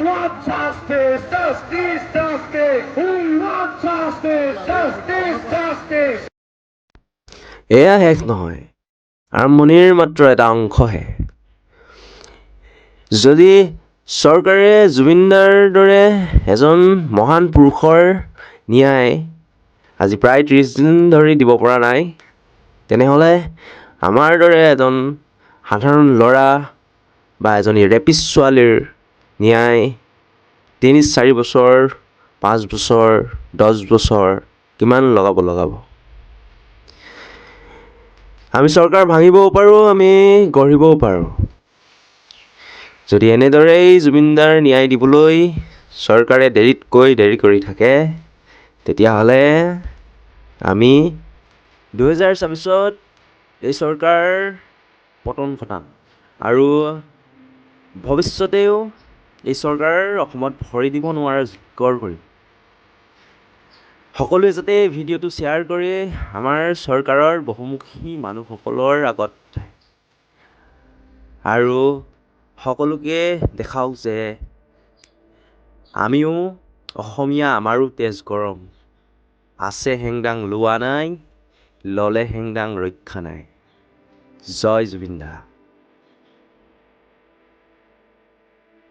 want justice, justice, justice. We want justice, justice, justice. এয়া শেষ নহয়, আৰম্ভণিৰ মাত্ৰ এটা অংশহে। যদি চৰকাৰে জুবিনদাৰ দৰে এজন মহান পুৰুষৰ ন্যায় আজি প্ৰায় 30 দিন ধৰি দিব পৰা নাই, তেনেহ'লে আমাৰ দৰে এজন সাধাৰণ ল'ৰা বা এজনী ৰেপিষ্ট ছোৱালীৰ ন্যায় 3-4 বছৰ, 5 বছৰ, 10 বছৰ কিমান লগাব। আমি চৰকাৰ ভাঙিবও পাৰোঁ, আমি গঢ়িবও পাৰোঁ। যদি এনেদৰেই জুবিনদাৰ ন্যায় দিবলৈ চৰকাৰে দেৰি কৰি থাকে, তেতিয়াহ'লে আমি 2024ত এই চৰকাৰ পতন ঘটাম আৰু ভৱিষ্যতেও এই চৰকাৰ অসমত ভৰি দিব নোৱাৰা যোগ্যৰ কৰিম। সকলোৱে যাতে ভিডিঅ'টো শ্বেয়াৰ কৰি আমাৰ চৰকাৰৰ বহুমুখী মানুহসকলৰ আগত আৰু সকলোকে দেখাওক যে আমিও অসমীয়া, আমাৰো তেজ গৰম, আছে হেংদাং লোৱা নাই, ল'লে হেংদাং ৰক্ষা নাই। জয় জুবিন দা।